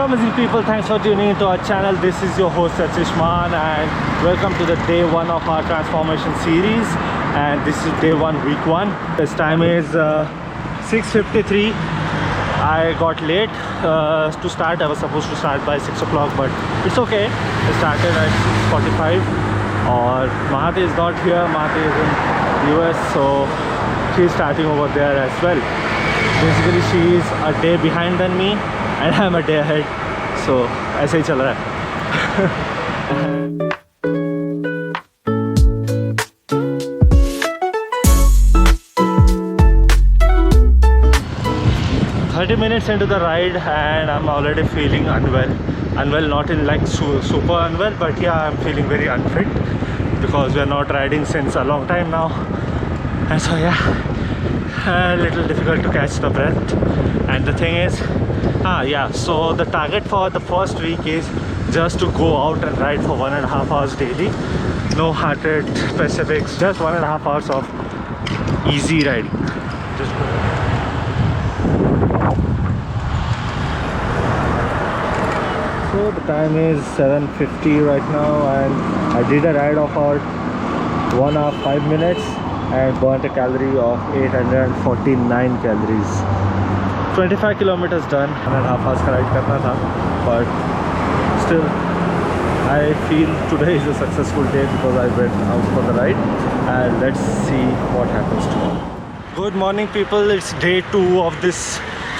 Hello amazing people, thanks for tuning into our channel. This is your host Satishman and welcome to the day 1 of our transformation series, and this is day 1 week 1. This time is 6:53. I got late to start. I was supposed to start by 6 o'clock, but it's okay. I started at 6:45. Or Mahati is not here. Mahati is in US, so she's starting over there as well. Basically she is a day behind than me and I'm a day ahead, so ऐसे ही चल रहा है. 30 minutes into the ride and I'm already feeling unwell. Unwell not in like super unwell, but yeah, I'm feeling very unfit because we are not riding since a long time now, and so yeah, a little difficult to catch the breath. And the thing is, so the target for the first week is just to go out and ride for 1.5 hours daily. No heart rate specifics, just 1.5 hours of easy riding. Just go. So the time is 7:50 right now and I did a ride of about 1 hour 5 minutes and burnt a calorie of 849 calories. 25 kilometers done. 1.5 hours का ride करना था, but still I feel today is a successful day because I went out for the ride, and let's see what happens tomorrow. Good morning people, it's day 2 of this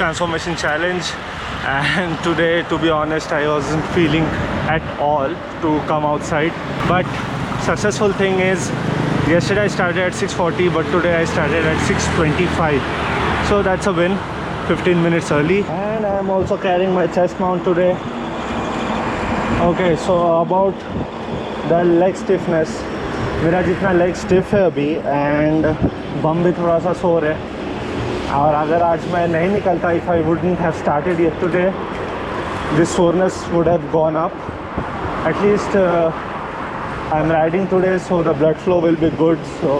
transformation challenge, and today, to be honest, I wasn't feeling at all to come outside, but successful thing is yesterday I started at 6:40, but today I started at 6:25, so that's a win. 15 minutes early. And I'm also carrying my chest mount today. Okay, so about the leg stiffness, मेरा जितना leg stiff है अभी and बम भी थोड़ा सा sore है, और अगर आज मैं नहीं निकलता, if I wouldn't have started yet today, this soreness would have gone up. At least I'm riding today, so the blood flow will be good, so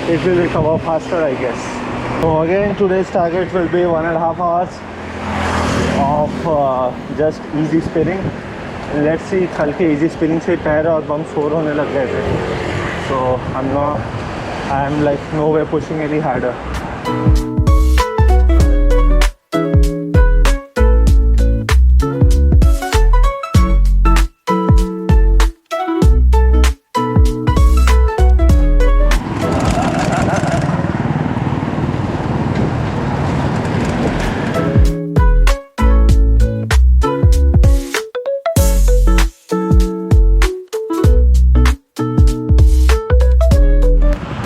it will recover faster, I guess. So again, today's target will be 1.5 hours of just easy spinning. Let's see, कल के easy spinning से पैर और बम sore होने लग गए थे, so I'm like no way pushing any harder.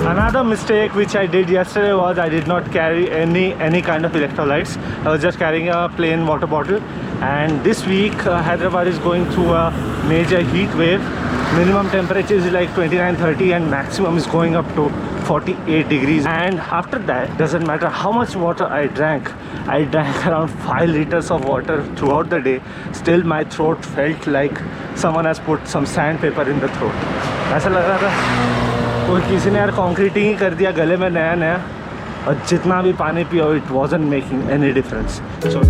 Another mistake which I did yesterday was I did not carry any kind of electrolytes. I was just carrying a plain water bottle, and this week Hyderabad is going through a major heat wave. Minimum temperature is like 29-30 and maximum is going up to 48 degrees, and after that, doesn't matter how much water I drank around 5 liters of water throughout the day, still my throat felt like someone has put some sandpaper in the throat. ऐसा लग रहा था कोई किसी ने यार concreting ही कर दिया गले में नया, और जितना भी पानी पियो it wasn't making any difference. So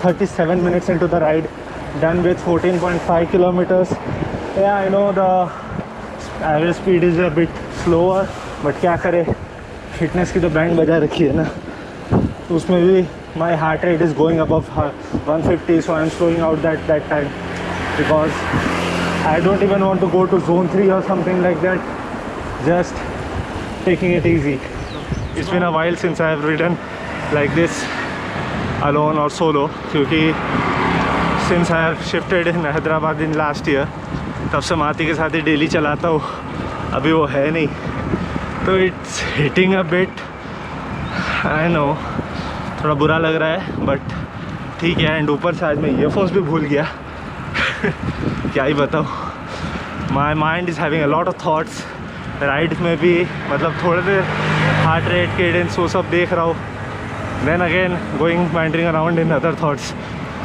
37 minutes into the ride, done with 14.5 kilometers. Yeah, I know the average speed is a bit slower, but क्या करे, फिटनेस की तो बैंड बजा रखी है ना, तो उसमें भी my heart rate is going above 150, so I'm slowing out that time because I don't even want to go to zone 3 or something like that, just taking it easy. It's been a while since I have ridden like this alone or solo, क्योंकि since I have shifted in Hyderabad in last year, तब से माती के साथ ही daily चलाता हूँ, अभी वो है नहीं, तो it's hitting a bit. I know थोड़ा बुरा लग रहा है, बट ठीक है. एंड ऊपर से आज मैं ईयरफोन्स भी भूल गया. क्या ही बताऊँ, my mind is having a lot of thoughts. Ride में भी मतलब थोड़ी देर हार्ट रेट, केडेंस, वो सब देख रहा हूँ, then again going wandering around in other thoughts.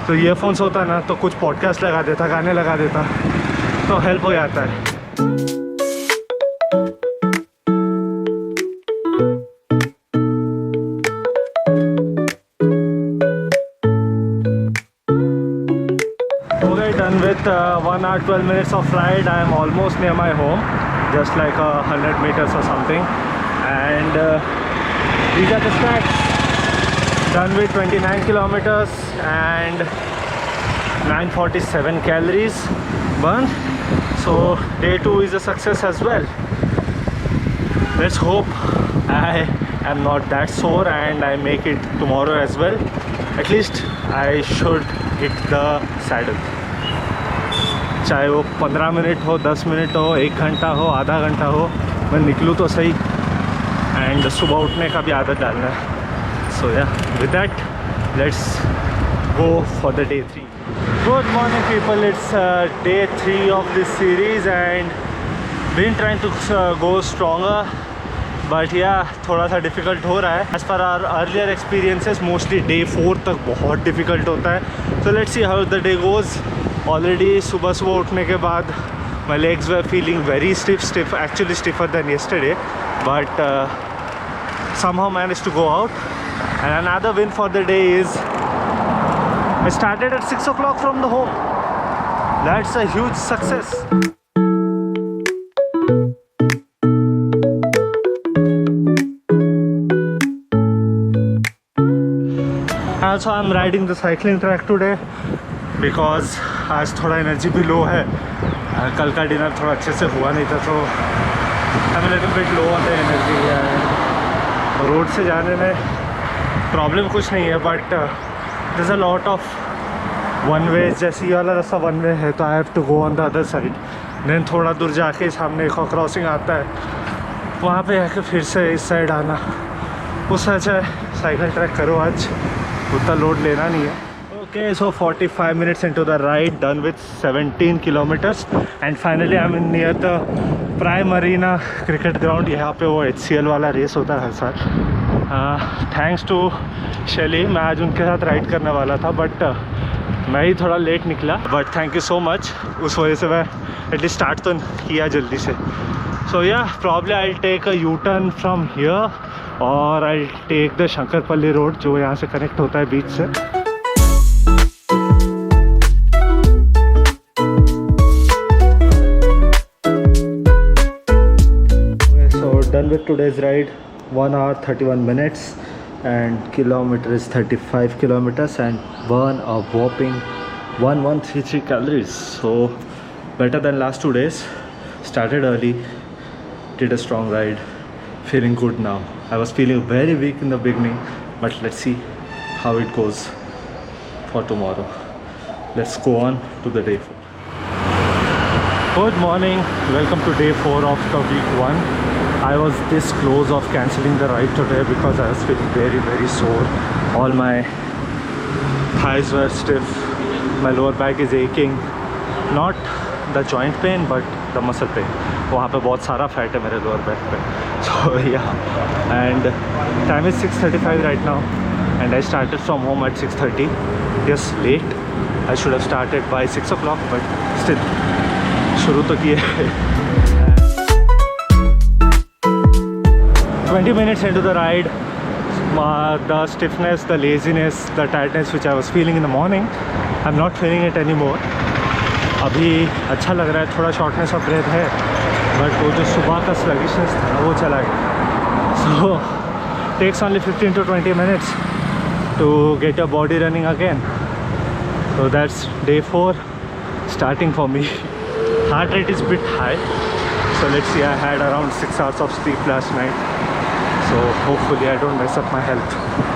तो ईयरफोन्स होता ना तो कुछ पॉडकास्ट लगा देता, गाने लगा देता, तो हेल्प हो जाता है। Done with 1 hour 12 minutes of ride. I am almost near my home, just like 100 meters or something, and these are the stats. Done with 29 kilometers and 947 calories burned. So day 2 is a success as well. Let's hope I am not that sore and I make it tomorrow as well. At least I should hit the saddle. चाहे वो 15 minute हो, 10 minute हो, 1 घंटा हो, आधा घंटा हो, मैं निकलूँ तो सही। एंड सुबह उठने का भी आदत डालना है। So yeah with that let's go for the day 3। Good morning people, it's day 3 of this series and been trying to go stronger, but yeah थोड़ा सा डिफ़िकल्ट हो रहा है। As per our earlier experiences mostly day 4 तक बहुत difficult होता है। So let's see how the day goes. Already सुबह उठने के बाद my legs were feeling very stiff, actually stiffer than yesterday, but somehow managed to go out. And another win for the day is I started at 6 o'clock from the home. That's a huge success. Also I'm riding the cycling track today because आज थोड़ा energy भी लो है। कल का dinner थोड़ा अच्छे से हुआ नहीं था, तो I am little bit low on the energy. Road से जाने में प्रॉब्लम कुछ नहीं है, but there is a lot of one way. जैसे ये वाला रास्ता वन वे है, तो I have to go on the other side. Then थोड़ा दूर जाके सामने एक और क्रॉसिंग आता है, वहाँ पे आके फिर से इस साइड आना। उससे अच्छा है साइकिल ट्रैक करो, आज उतना लोड लेना नहीं है। Okay, so 45 minutes into the ride, done with 17 kilometers, and finally I'm in near the Prime Arena cricket ground. यहाँ पे वो HCL वाला रेस होता है हर साल। थैंक्स टू शैली, मैं आज उनके साथ राइड करने वाला था, बट मैं ही थोड़ा लेट निकला, but thank you so much. उस वजह से मैं एटलीस्ट स्टार्ट तो किया जल्दी से। So yeah probably I take a U turn from here और I take the Shankarpalli road, जो यहाँ से कनेक्ट होता है बीच से। Done with today's ride, 1 hour 31 minutes and kilometer is 35 kilometers and burn a whopping 1133 calories. So better than last 2 days. Started early, did a strong ride, feeling good now. I was feeling very weak in the beginning, but let's see how it goes for tomorrow. Let's go on to the day 4. Good morning, welcome to day 4 of the week 1. I was this close of cancelling the ride today because I was feeling very sore. All my thighs were stiff, my lower back is aching, not the joint pain but the muscle pain. वहाँ पे बहुत सारा fat है मेरे lower back पे। So yeah, and time is 6:35 right now and I started from home at 6:30. Yes, late. I should have started by 6 o'clock, but still शुरू तो किए। 20 minutes into the ride, the stiffness, the laziness, the tiredness which I was feeling in the morning, I'm not feeling it anymore. अभी अच्छा लग रहा है, थोड़ा shortness of breath है, बट वो जो सुबह का स्लगिशनेस था वो चला गया। So takes only 15 to 20 minutes to get your body running again. So that's day 4 starting for me. Heart rate is a bit high, so let's see. I had around 6 hours of sleep last night, so hopefully I don't mess up my health.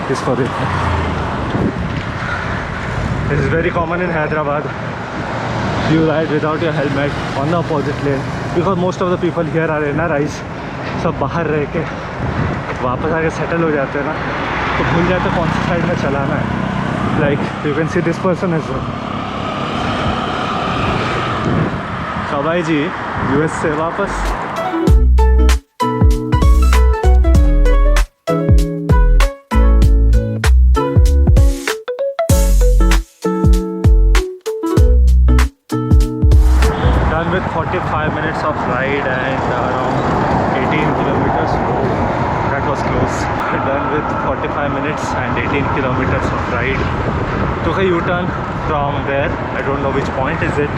This for it. This is very common in Hyderabad. You ride without your helmet on the opposite lane because most of the people here are NRIs. सब बाहर रह के वापस आके settle हो जाते हैं ना, तो भूल जाते कौन सी साइड में चलाना है। Like you can see this person as well. कबाई ji US से वापस। 45 minutes of ride and around 18 kilometers. Oh, that was close. Done with 45 minutes and 18 kilometers of ride. Took a U-turn from there. I don't know which point is it.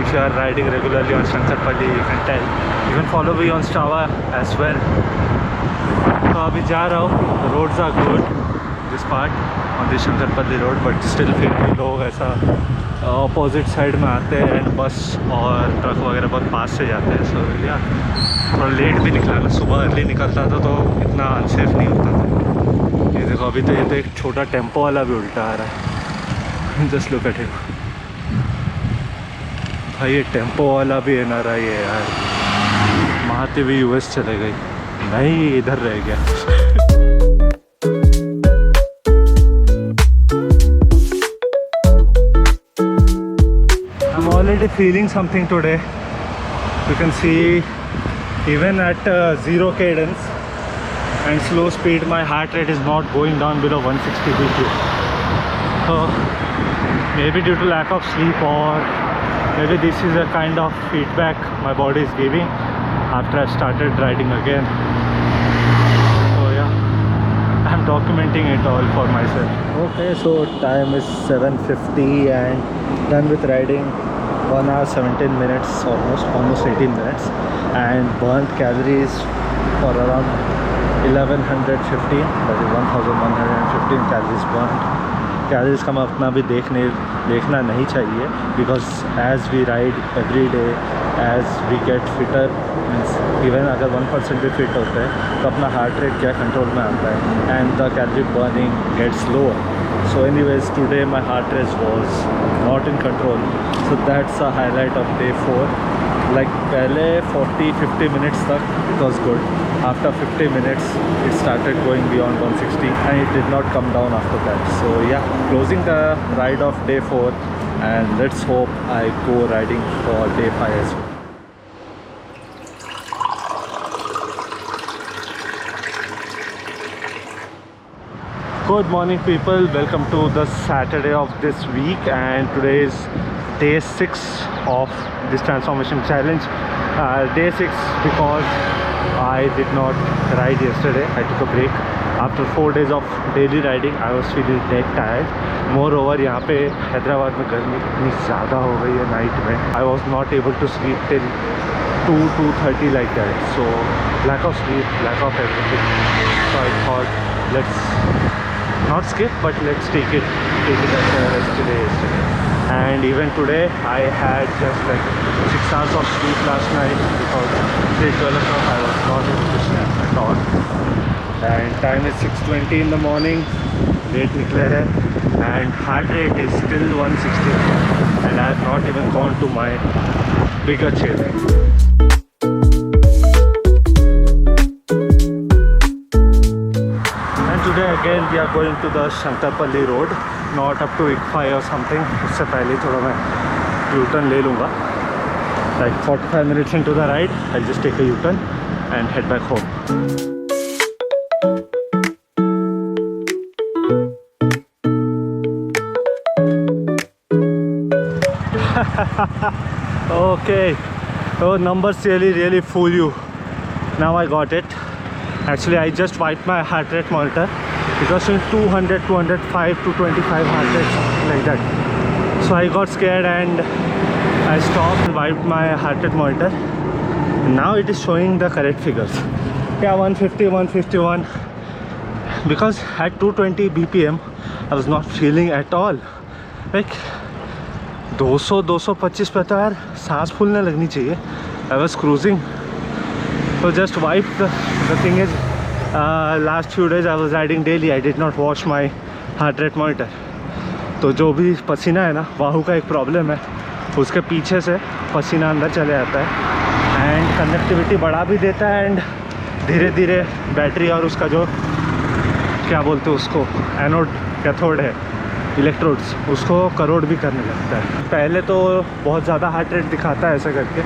If you are riding regularly on Shankarpalli, you can tell. You can follow me on Strava as well. तो अभी जा रहा हूँ. The roads are good. This part on the Shankarpalli road, but still फिर भी लोग ऐसा opposite side में आते हैं एंड बस और ट्रक वगैरह बहुत पास से जाते हैं. सो या थोड़ा लेट भी निकला ना. सुबह अर्ली निकलता था तो इतना अनसेफ नहीं होता था. ये देखो अभी तो ये तो एक छोटा टेम्पो वाला भी उल्टा आ रहा है. जस्ट लुक एट इट भाई. ये टेम्पो वाला भी है ना रहा है यार. महाते भी यूएस चले गई. नहीं इधर रह गया. Already feeling something today. You can see even at zero cadence and slow speed my heart rate is not going down below 160 BPM. So maybe due to lack of sleep, or maybe this is a kind of feedback my body is giving after I started riding again. So yeah, I'm documenting it all for myself. Okay, so time is 7:50 and done with riding. 1 hour 17 minutes, almost 18 minutes, and burnt calories for around 1115, that is 1115 calories burnt. Calories का अपना भी देखना नहीं चाहिए, because as we ride every day, as we get fitter, means even अगर 1% भी fit होते हैं तो अपना heart rate क्या control में आता है, and the calorie burning gets lower. So anyways, today my heart rate was not in control, so that's a highlight of day 4. Like पहले 40-50 minutes तक it was good. After 50 minutes it started going beyond 160 and it did not come down after that. So yeah, closing the ride of day 4, and let's hope I go riding for day 5 as well. Good morning people, welcome to the Saturday of this week, and today is day 6 of this transformation challenge. Day 6 because I did not ride yesterday. I took a break. After 4 days of daily riding I was feeling dead tired. Moreover यहाँ पे हैदराबाद में गर्मी इतनी ज़्यादा हो गई है night में. I was not able to sleep till 2:30 like that. So lack of sleep, lack of everything. So I thought let's not skip, but let's take it as a rest day yesterday. And even today I had just like 6 hours of sleep last night, because till 12 o'clock I was not able to sleep at all. And time is 6:20 in the morning. Late निकले हैं and heart rate is still 160 and I have not even gone to my bigger challenge. Today again we are going to the Shankarpalli road, not up to Ikfai or something. उससे पहले थोड़ा मैं U-turn ले लूँगा. Like 45 minutes into the ride, I'll just take a U-turn and head back home. Okay, oh, numbers really fool you. Now I got it. Actually I just wiped my heart rate monitor. It was in 200, 205, 225 heart rate, something like that. So I got scared and I stopped and wiped my heart rate monitor. Now it is showing the correct figures. Yeah, 150, 151. Because at 220 BPM I was not feeling at all. Like 200, 225 पे तो यार सांस फूलने लगनी चाहिए. I was cruising. So just wiped. The thing is, last few days I was riding daily. I did not wash my heart rate monitor. तो जो भी पसीना है ना, वाहू का एक प्रॉब्लम है. उसके पीछे से पसीना अंदर चले जाता है एंड कंडक्टिविटी बढ़ा भी देता है एंड धीरे धीरे बैटरी और उसका जो क्या बोलते हैं उसको एनोड कैथोड है इलेक्ट्रोड्स, उसको करोड़ भी करने लगता है. पहले तो बहुत ज़्यादा हार्ट रेट दिखाता है ऐसा करके,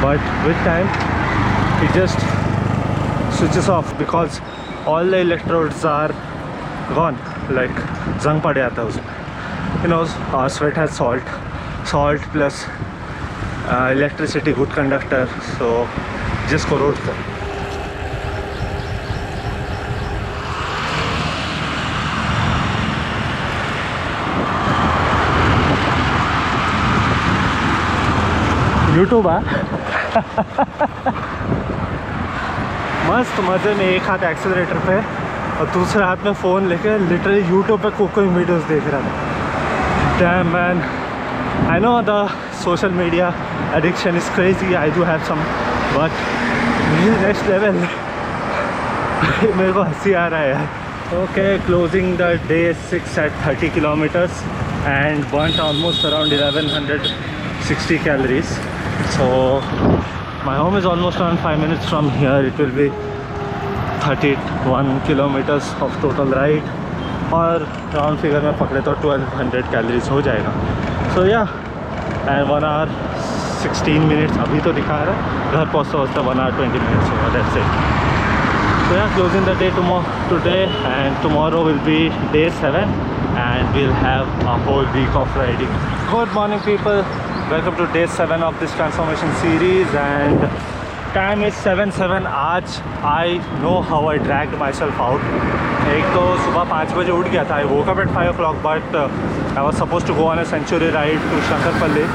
but with time it just switches off because all the electrodes are gone. Like जंग पड़ जाता है उसमें. You know, our sweat has salt plus electricity good conductor, so जिसको रोड कर यूट्यूब मस्त मज़े में एक हाथ एक्सेलरेटर पे और दूसरे हाथ में फ़ोन लेके लिटरली यूट्यूब पे कोई वीडियोस देख रहा था। Damn man, I know the social media addiction is crazy, I do have some, but next level मेरे को हंसी आ रहा है यार। Okay, closing the day 6 at 30 kilometers and burnt almost around 1160 calories. So my home is almost around 5 minutes from here. It will be 31 kilometers of total ride और round figure में पकड़े तो 1200 कैलोरीज हो जाएगा। सो या एंड 1 hour 16 minutes अभी तो दिखा रहा है, घर पहुँचते 1 hour 20 minutes होगा, that's it. So yeah, closing the day today, and tomorrow will be day 7 and we'll have a whole week of riding. Good morning people, welcome to day 7 of this transformation series and time is 7:07. आज I know how I dragged myself out. एक तो सुबह 5 बजे उठ गया था, I woke up at 5 o'clock but I was supposed to go on a century ride to shankarpali.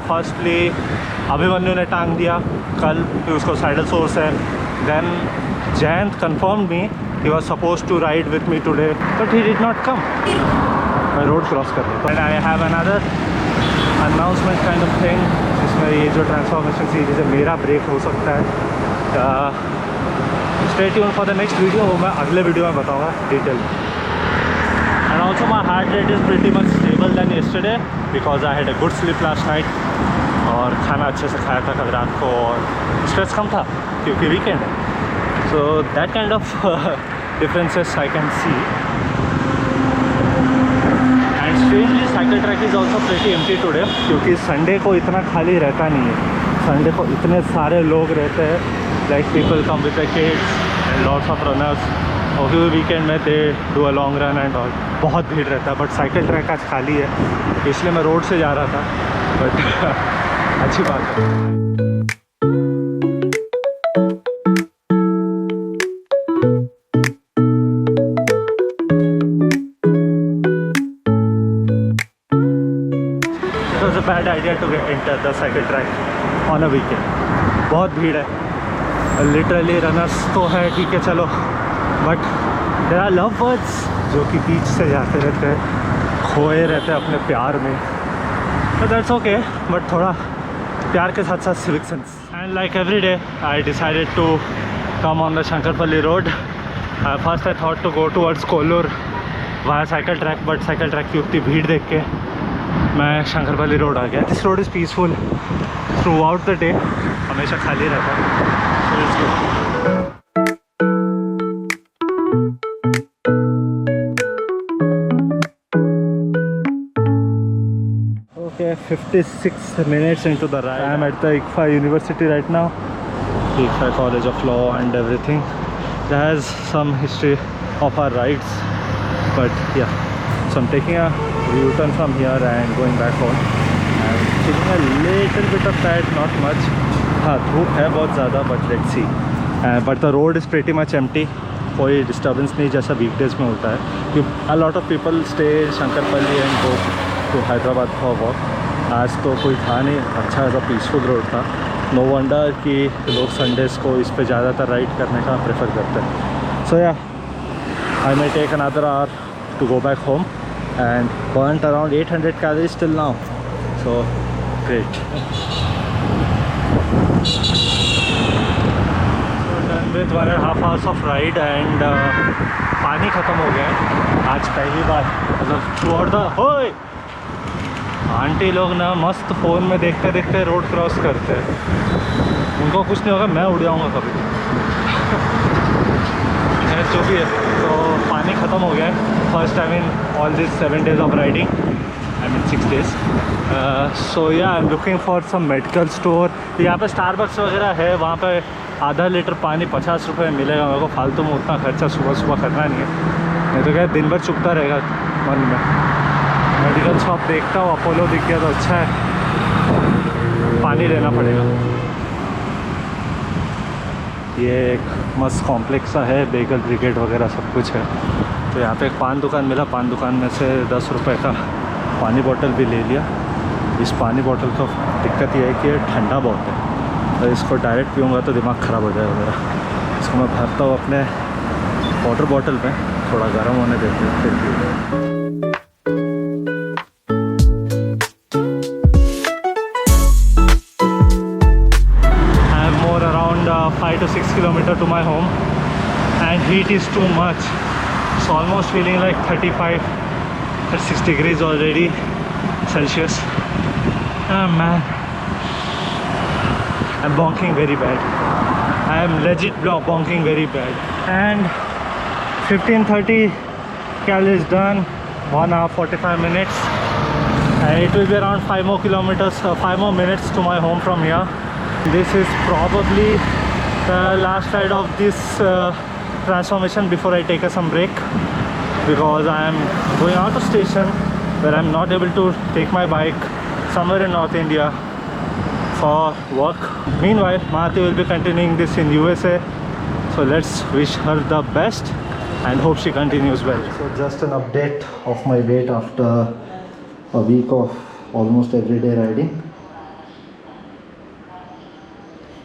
Firstly Abhimanyu ने टांग दिया कल, फिर उसको साइडल सोर्स है, then Jayant confirmed me he was supposed to ride with me today but he did not come. मैं road cross कर रहा था and I have another announcement kind of thing जिसमें ये जो ट्रांसफॉर्मेशन सीरीज है मेरा ब्रेक हो सकता है। Stay tune for the next video, वो मैं अगले वीडियो में बताऊँगा detail. And also my heart rate is pretty much stable then yesterday because I had a good sleep last night और खाना अच्छे से खाया था कल रात को और स्ट्रेस कम था क्योंकि वीकेंड है। So that kind of differences I can see. And strangely cycle track is also pretty empty today क्योंकि संडे को इतना खाली रहता नहीं है। संडे को इतने सारे लोग रहते हैं, like people come with their kids and lots of runners. और क्योंकि वीकेंड में they do a long run and all, बहुत भीड़ रहता है। बट साइकिल ट्रैक आज खाली है इसलिए मैं रोड से जा रहा था, बट अच्छी बात है। Bad idea to enter the cycle track on a weekend. बहुत भीड़ है लिटरली, रनर्स तो है ठीक है चलो, but there are love birds जो कि बीच से जाते रहते हैं, खोए रहते हैं अपने प्यार में, तो दैट्स ओके, बट थोड़ा प्यार के साथ साथ civic sense. And like every day I decided to come on the Shankarpalli road. First I thought to go towards Kollur via cycle track, but cycle track की उतनी भीड़ देख के मैं शंकरपल्ली रोड आ गया। This road is peaceful through out the day, हमेशा खाली रहता है। Okay, 56 minutes into the ride. I am at the ICFA University right now, ICFA College of Law and everything. That has some history of our rides, but yeah, so I'm taking a U-turn from here and going back home. I'm feeling a little bit of tired, not much. हाँ धूप है बहुत ज़्यादा, but let's see. But the road is pretty much empty. कोई disturbance नहीं जैसा weekdays में होता है। A lot of people stay in shankarpali and go to Hyderabad for walk. आज तो कोई था नहीं, अच्छा ऐसा पीसफुल रोड था। नो वंडर कि लोग संडेज़ को इस पे ज़्यादातर राइड करने का प्रेफर करते हैं। सो yeah I may take another hour to go back home and burnt around 800 calories till now, so great. So done with 1.5 hours of ride and पानी ख़त्म हो गया है आज पहली बार, मतलब थ्रू द होय आंटी लोग ना मस्त फ़ोन में देखते देखते रोड क्रॉस करते हैं, उनको कुछ नहीं होगा, मैं उड़ जाऊँगा कभी। जो भी है, तो पानी ख़त्म हो गया है first time in all this 7 days of riding, I mean 6 days. So yeah I am looking for some medical store. यहाँ पे स्टारबक्स वगैरह है, वहाँ पे आधा लीटर पानी 50 रुपये मिलेगा। मेरे को फालतू में उतना खर्चा सुबह सुबह करना नहीं है, नहीं तो क्या दिन भर चुभता रहेगा मन में। मेडिकल शॉप देखता हूँ, अपोलो दिख गया तो अच्छा है। पानी लेना पड़ेगा। ये एक मस्त कॉम्प्लेक्स सा है, बेगल ब्रिगेड वगैरह सब कुछ है। तो यहाँ पे एक पान दुकान मिला, पान दुकान में से 10 रुपए का पानी बोतल भी ले लिया। इस पानी बोतल का दिक्कत ये है कि ये ठंडा बहुत है, और इसको डायरेक्ट पीऊँगा तो दिमाग ख़राब हो जाएगा मेरा। इसको मैं भरता हूँ अपने वाटर बॉटल में, थोड़ा गर्म होने देते हैं फिर पीऊँगा। I have more around 5 to 6 kilometers to my home, and heat is too much. It's almost feeling like 35 or 6 degrees already Celsius. Oh man, I'm bonking very bad. I am legit bonking very bad. And 15:30 calories done, 1 hour 45 minutes. And it will be around 5 more kilometers, 5 more minutes to my home from here. This is probably the last ride of this transformation before I take some break, because I am going out of station where I'm not able to take my bike somewhere in North India for work. Meanwhile, Mahati will be continuing this in USA, so let's wish her the best and hope she continues well. So just an update of my weight after a week of almost everyday riding.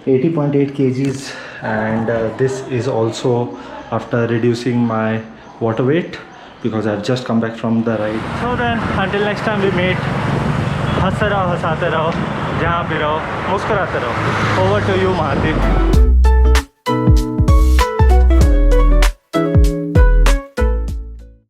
80.8 kgs, and this is also after reducing my water weight because I've just come back from the ride. So then, until next time we meet, हंसते रहो, हंसाते रहो, जहाँ भी रहो, मुस्कुराते रहो. Over to you, Mahati.